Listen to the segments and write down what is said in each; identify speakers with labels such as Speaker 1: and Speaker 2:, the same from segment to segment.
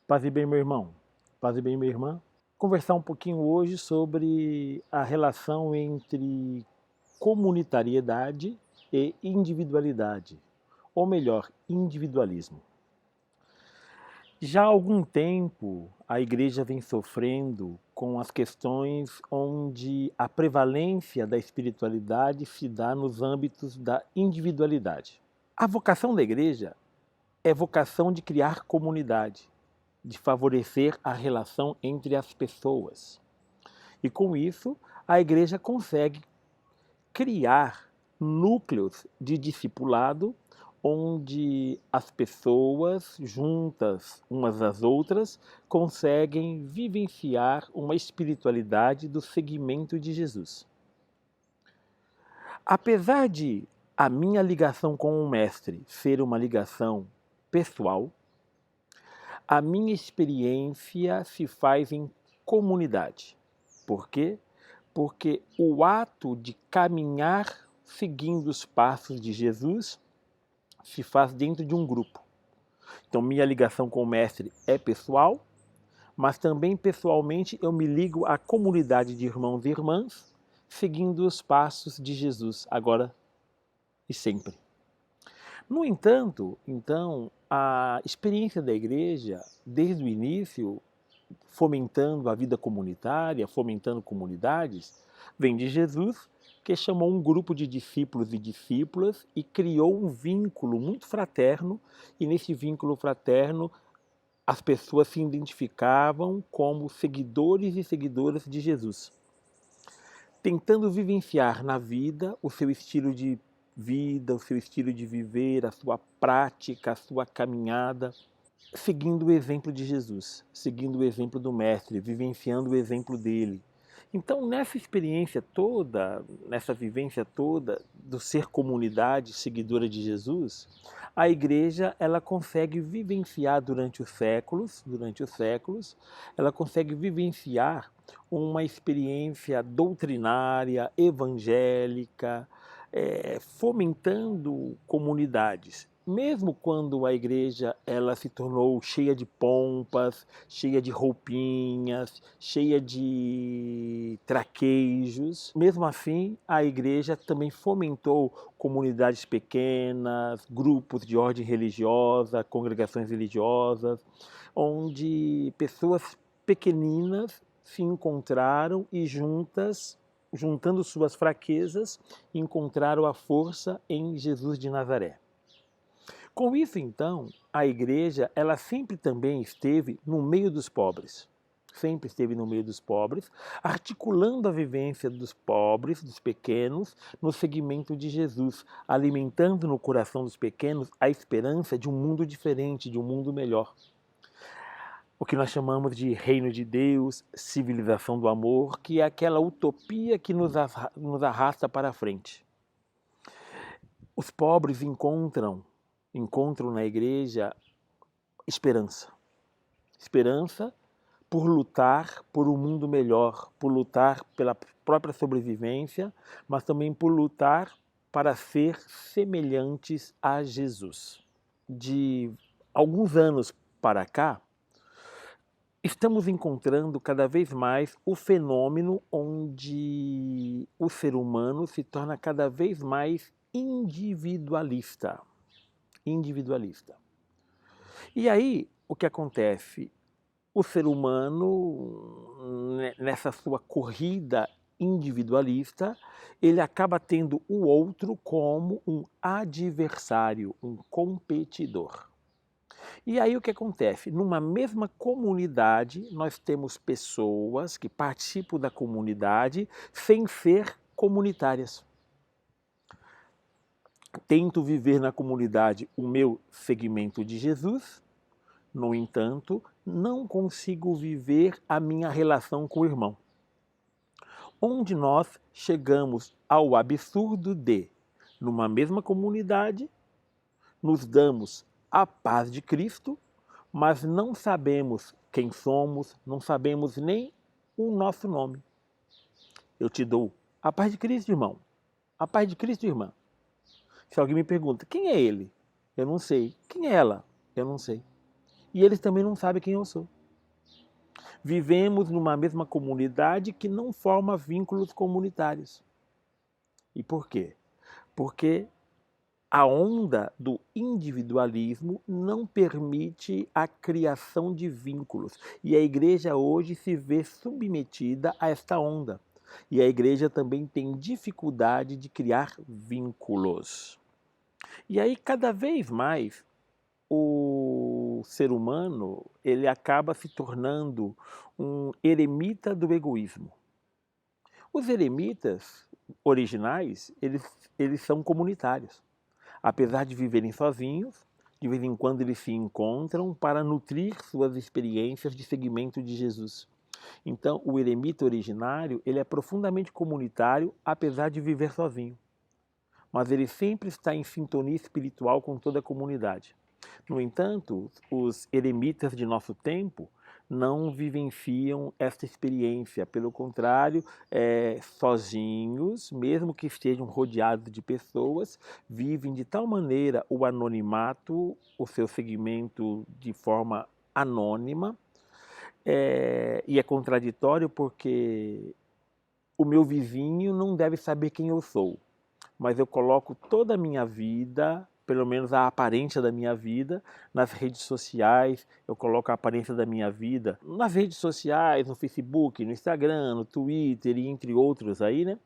Speaker 1: Paz e bem, meu irmão. Paz e bem, minha irmã. Conversar um pouquinho hoje sobre a relação entre comunitariedade e individualidade, ou melhor, individualismo. Já há algum tempo, a igreja vem sofrendo com as questões onde a prevalência da espiritualidade se dá nos âmbitos da individualidade. A vocação da igreja é vocação de criar comunidade, de favorecer a relação entre as pessoas. E com isso, a igreja consegue criar núcleos de discipulado onde as pessoas, juntas umas às outras, conseguem vivenciar uma espiritualidade do seguimento de Jesus. Apesar de a minha ligação com o Mestre ser uma ligação pessoal, a minha experiência se faz em comunidade. Por quê? Porque o ato de caminhar seguindo os passos de Jesus se faz dentro de um grupo. Então, minha ligação com o Mestre é pessoal, mas também pessoalmente eu me ligo à comunidade de irmãos e irmãs, seguindo os passos de Jesus, agora e sempre. No entanto, então, a experiência da igreja, desde o início, fomentando a vida comunitária, fomentando comunidades, vem de Jesus, que chamou um grupo de discípulos e discípulas e criou um vínculo muito fraterno, e nesse vínculo fraterno as pessoas se identificavam como seguidores e seguidoras de Jesus, tentando vivenciar na vida o seu estilo de vida, o seu estilo de viver, a sua prática, a sua caminhada, seguindo o exemplo de Jesus, seguindo o exemplo do Mestre, vivenciando o exemplo dele. Então, nessa experiência toda, nessa vivência toda do ser comunidade seguidora de Jesus, a igreja ela consegue vivenciar durante os séculos, ela consegue vivenciar uma experiência doutrinária, evangélica, fomentando comunidades. Mesmo quando a igreja ela se tornou cheia de pompas, cheia de roupinhas, cheia de traquejos, mesmo assim a igreja também fomentou comunidades pequenas, grupos de ordem religiosa, congregações religiosas, onde pessoas pequeninas se encontraram e juntas, juntando suas fraquezas, encontraram a força em Jesus de Nazaré. Com isso, então, a igreja, ela sempre também esteve no meio dos pobres. Sempre esteve no meio dos pobres, articulando a vivência dos pobres, dos pequenos, no seguimento de Jesus, alimentando no coração dos pequenos a esperança de um mundo diferente, de um mundo melhor. O que nós chamamos de reino de Deus, civilização do amor, que é aquela utopia que nos arrasta para a frente. Os pobres encontram na igreja esperança. Esperança por lutar por um mundo melhor, por lutar pela própria sobrevivência, mas também por lutar para ser semelhantes a Jesus. De alguns anos para cá, estamos encontrando cada vez mais o fenômeno onde o ser humano se torna cada vez mais individualista. E aí, o que acontece? O ser humano, nessa sua corrida individualista, ele acaba tendo o outro como um adversário, um competidor. E aí o que acontece? Numa mesma comunidade, nós temos pessoas que participam da comunidade sem ser comunitárias. Tento viver na comunidade o meu segmento de Jesus, no entanto, não consigo viver a minha relação com o irmão. Onde nós chegamos ao absurdo de, numa mesma comunidade, nos damos a paz de Cristo, mas não sabemos quem somos, não sabemos nem o nosso nome. Eu te dou a paz de Cristo, irmão. A paz de Cristo, irmã. Se alguém me pergunta, quem é ele? Eu não sei. Quem é ela? Eu não sei. e eles também não sabem quem eu sou. Vivemos numa mesma comunidade que não forma vínculos comunitários. E por quê? Porque a onda do individualismo não permite a criação de vínculos. E a igreja hoje se vê submetida a esta onda. E a igreja também tem dificuldade de criar vínculos. E aí, cada vez mais, o ser humano ele acaba se tornando um eremita do egoísmo. Os eremitas originais, eles são comunitários. Apesar de viverem sozinhos, de vez em quando eles se encontram para nutrir suas experiências de seguimento de Jesus. Então, o eremita originário, ele é profundamente comunitário, apesar de viver sozinho. Mas ele sempre está em sintonia espiritual com toda a comunidade. No entanto, os eremitas de nosso tempo não vivenciam esta experiência. Pelo contrário, sozinhos, mesmo que estejam rodeados de pessoas, vivem de tal maneira o anonimato, o seu segmento de forma anônima, e é contraditório porque o meu vizinho não deve saber quem eu sou, mas eu coloco toda a minha vida, pelo menos a aparência da minha vida, nas redes sociais. Eu coloco a aparência da minha vida nas redes sociais, no Facebook, no Instagram, no Twitter e entre outros aí, né?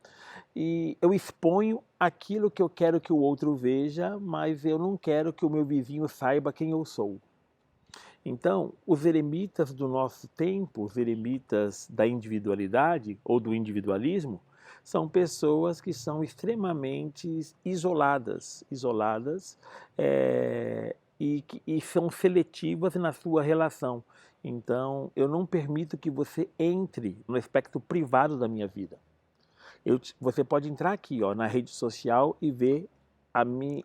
Speaker 1: E eu exponho aquilo que eu quero que o outro veja, mas eu não quero que o meu vizinho saiba quem eu sou. Então, os eremitas do nosso tempo, os eremitas da individualidade ou do individualismo, são pessoas que são extremamente isoladas, e são seletivas na sua relação. Então, eu não permito que você entre no aspecto privado da minha vida. Você pode entrar aqui, ó, na rede social e ver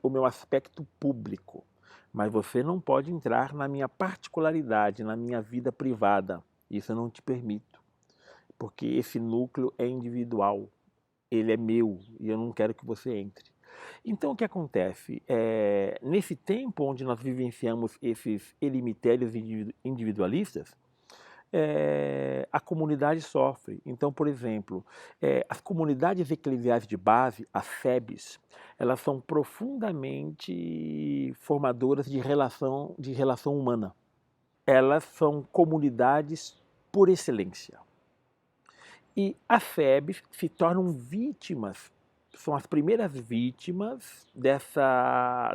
Speaker 1: o meu aspecto público, mas você não pode entrar na minha particularidade, na minha vida privada. Isso eu não te permito, porque esse núcleo é individual, ele é meu e eu não quero que você entre. Então o que acontece? Nesse tempo onde nós vivenciamos esses eremitérios individualistas, a comunidade sofre. Então, por exemplo, as comunidades eclesiais de base, as SEBs, elas são profundamente formadoras de relação humana. Elas são comunidades por excelência. E as SEBs se tornam vítimas, são as primeiras vítimas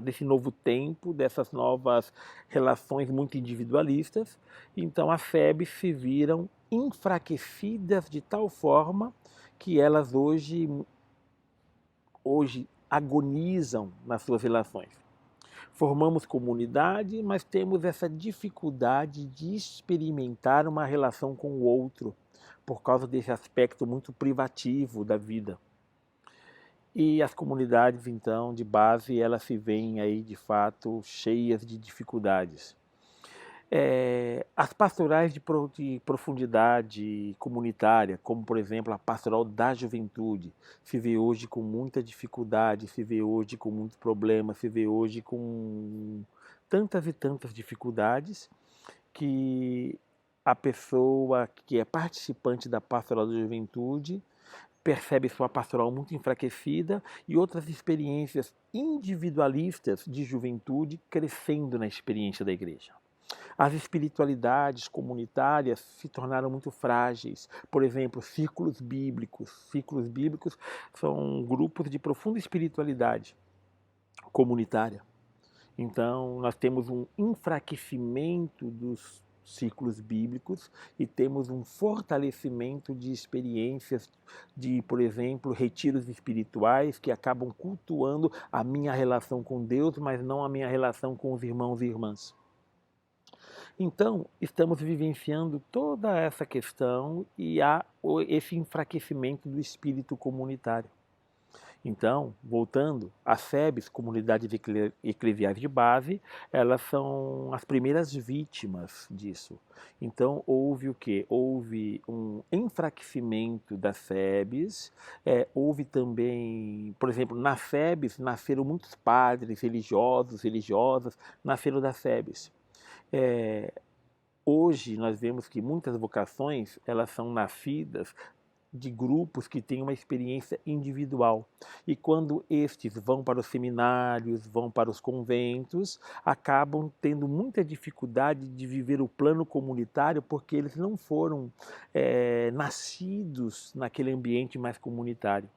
Speaker 1: desse novo tempo, dessas novas relações muito individualistas. Então as SEBs se viram enfraquecidas de tal forma que elas hoje agonizam nas suas relações. Formamos comunidade, mas temos essa dificuldade de experimentar uma relação com o outro, por causa desse aspecto muito privativo da vida. E as comunidades, então, de base, elas se veem aí, de fato, cheias de dificuldades. As pastorais de profundidade comunitária, como, por exemplo, a pastoral da juventude, se vê hoje com muita dificuldade, se vê hoje com muitos problemas, se vê hoje com tantas e tantas dificuldades que a pessoa que é participante da pastoral da juventude percebe sua pastoral muito enfraquecida e outras experiências individualistas de juventude crescendo na experiência da igreja. As espiritualidades comunitárias se tornaram muito frágeis. Por exemplo, círculos bíblicos. Círculos bíblicos são grupos de profunda espiritualidade comunitária. Então, nós temos um enfraquecimento dos círculos bíblicos e temos um fortalecimento de experiências de, por exemplo, retiros espirituais que acabam cultuando a minha relação com Deus, mas não a minha relação com os irmãos e irmãs. Então, estamos vivenciando toda essa questão e há esse enfraquecimento do espírito comunitário. Então, voltando, as SEBs, comunidades eclesiais de base, elas são as primeiras vítimas disso. Então, houve o quê? Houve um enfraquecimento das SEBs, houve também, por exemplo, nas SEBs nasceram muitos padres religiosos, religiosas, nasceram das SEBs. Hoje nós vemos que muitas vocações elas são nascidas de grupos que têm uma experiência individual. E quando estes vão para os seminários, vão para os conventos, acabam tendo muita dificuldade de viver o plano comunitário porque eles não foram nascidos naquele ambiente mais comunitário.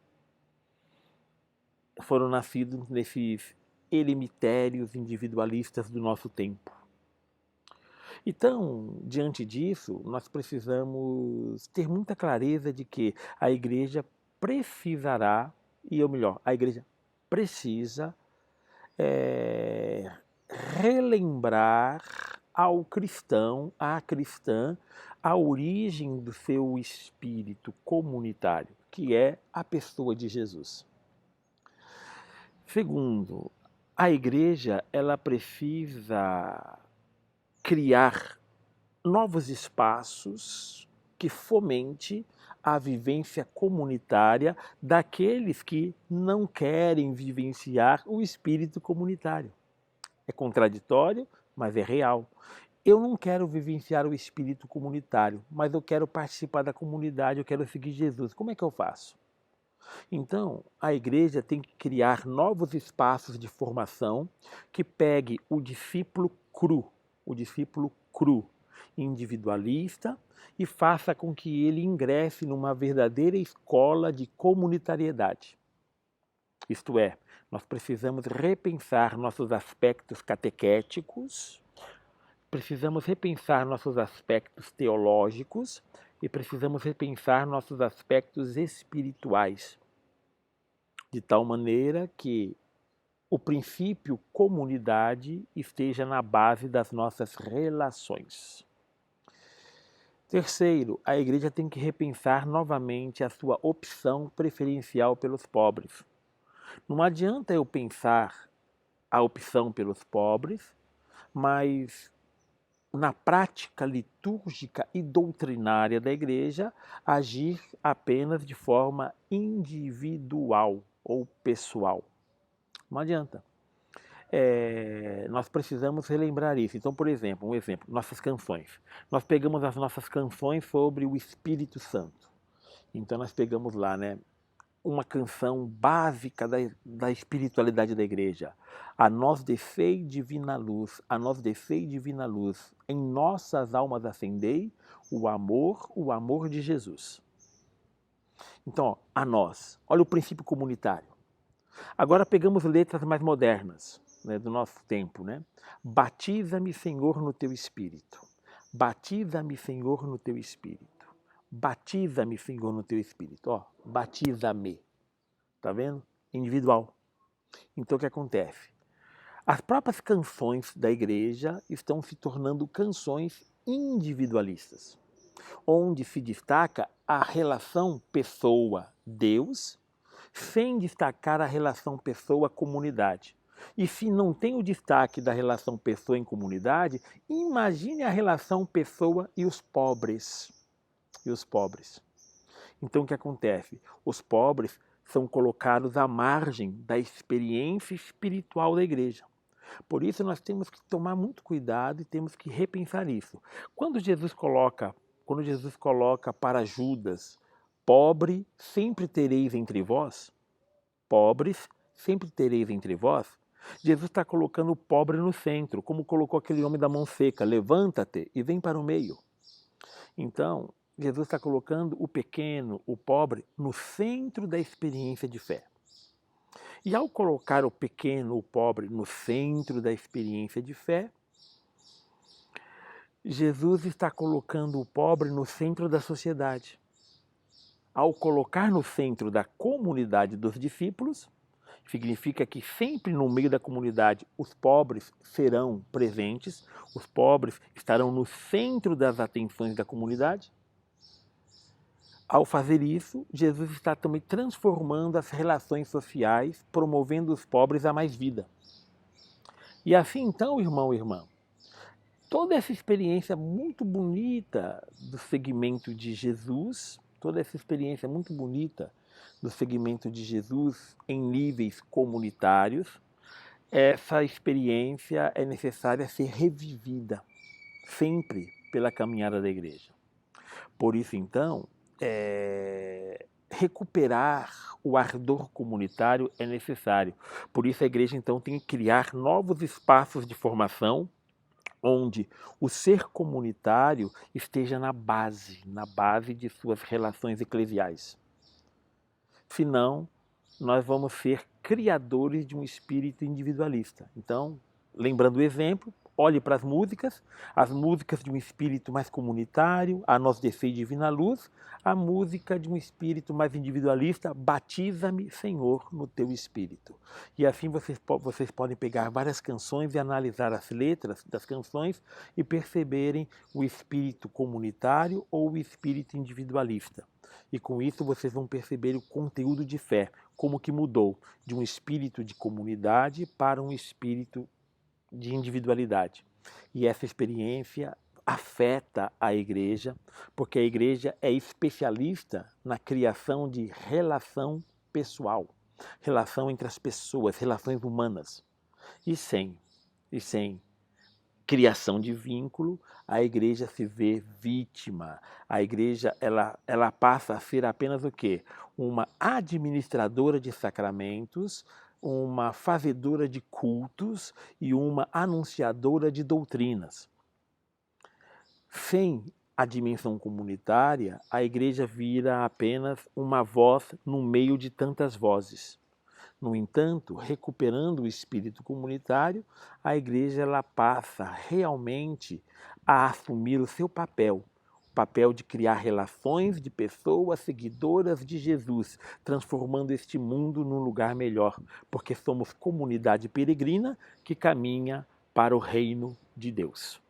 Speaker 1: Foram nascidos nesses eremitérios individualistas do nosso tempo. Então, diante disso, nós precisamos ter muita clareza de que a igreja precisará, ou melhor, a igreja precisa relembrar ao cristão, à cristã, a origem do seu espírito comunitário, que é a pessoa de Jesus. Segundo, a igreja ela precisa criar novos espaços que fomente a vivência comunitária daqueles que não querem vivenciar o espírito comunitário. É contraditório, mas é real. Eu não quero vivenciar o espírito comunitário, mas eu quero participar da comunidade, eu quero seguir Jesus. Como é que eu faço? Então, a igreja tem que criar novos espaços de formação que pegue o discípulo cru, individualista, e faça com que ele ingresse numa verdadeira escola de comunitariedade. Isto é, nós precisamos repensar nossos aspectos catequéticos, precisamos repensar nossos aspectos teológicos e precisamos repensar nossos aspectos espirituais, de tal maneira que o princípio comunidade esteja na base das nossas relações. Terceiro, a igreja tem que repensar novamente a sua opção preferencial pelos pobres. Não adianta eu pensar a opção pelos pobres, mas na prática litúrgica e doutrinária da igreja, agir apenas de forma individual ou pessoal. Não adianta. Nós precisamos relembrar isso. Então, por exemplo, nossas canções. Nós pegamos as nossas canções sobre o Espírito Santo. Então, nós pegamos lá, né, uma canção básica da espiritualidade da igreja. A nós descei divina luz, a nós descei divina luz, em nossas almas acendei o amor de Jesus. Então, ó, a nós. Olha o princípio comunitário. Agora pegamos letras mais modernas, né, do nosso tempo, né? Batiza-me, Senhor, no teu Espírito. Batiza-me, Senhor, no teu Espírito. Batiza-me, Senhor, no teu Espírito. Ó, batiza-me. Tá vendo? Individual. Então o que acontece? As próprias canções da igreja estão se tornando canções individualistas, onde se destaca a relação pessoa-Deus, sem destacar a relação pessoa-comunidade. E se não tem o destaque da relação pessoa em comunidade, imagine a relação pessoa e os pobres. Então o que acontece? Os pobres são colocados à margem da experiência espiritual da igreja. Por isso nós temos que tomar muito cuidado e temos que repensar isso. Quando Jesus coloca para Judas, pobre sempre tereis entre vós, pobres sempre tereis entre vós, Jesus está colocando o pobre no centro, como colocou aquele homem da mão seca, levanta-te e vem para o meio. Então, Jesus está colocando o pequeno, o pobre, no centro da experiência de fé. E ao colocar o pequeno, o pobre, no centro da experiência de fé, Jesus está colocando o pobre no centro da sociedade. Ao colocar no centro da comunidade dos discípulos, significa que sempre no meio da comunidade os pobres serão presentes, os pobres estarão no centro das atenções da comunidade. Ao fazer isso, Jesus está também transformando as relações sociais, promovendo os pobres a mais vida. E assim então, irmão e irmã, toda essa experiência muito bonita do segmento de Jesus, toda essa experiência muito bonita do segmento de Jesus em níveis comunitários, essa experiência é necessária ser revivida sempre pela caminhada da igreja. Por isso, então, recuperar o ardor comunitário é necessário. Por isso a igreja, então, tem que criar novos espaços de formação, onde o ser comunitário esteja na base de suas relações eclesiais. Senão, nós vamos ser criadores de um espírito individualista. Então, lembrando o exemplo, olhe para as músicas de um espírito mais comunitário, a Nós Descei Divina Luz, a música de um espírito mais individualista, Batiza-me, Senhor, no teu espírito. E assim vocês podem pegar várias canções e analisar as letras das canções e perceberem o espírito comunitário ou o espírito individualista. E com isso vocês vão perceber o conteúdo de fé, como que mudou de um espírito de comunidade para um espírito de individualidade. E essa experiência afeta a igreja, porque a igreja é especialista na criação de relação pessoal, relação entre as pessoas, relações humanas. E sem criação de vínculo, a igreja se vê vítima. A igreja ela passa a ser apenas o quê? Uma administradora de sacramentos, uma fazedora de cultos e uma anunciadora de doutrinas. Sem a dimensão comunitária, a igreja vira apenas uma voz no meio de tantas vozes. No entanto, recuperando o espírito comunitário, a igreja ela passa realmente a assumir o seu papel, o papel de criar relações de pessoas seguidoras de Jesus, transformando este mundo num lugar melhor, porque somos comunidade peregrina que caminha para o reino de Deus.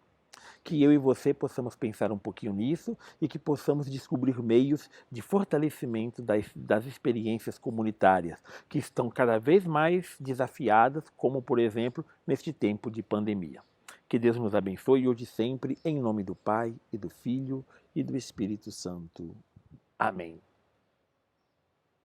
Speaker 1: Que eu e você possamos pensar um pouquinho nisso e que possamos descobrir meios de fortalecimento das experiências comunitárias, que estão cada vez mais desafiadas, como, por exemplo, neste tempo de pandemia. Que Deus nos abençoe hoje e sempre, em nome do Pai, e do Filho, e do Espírito Santo. Amém.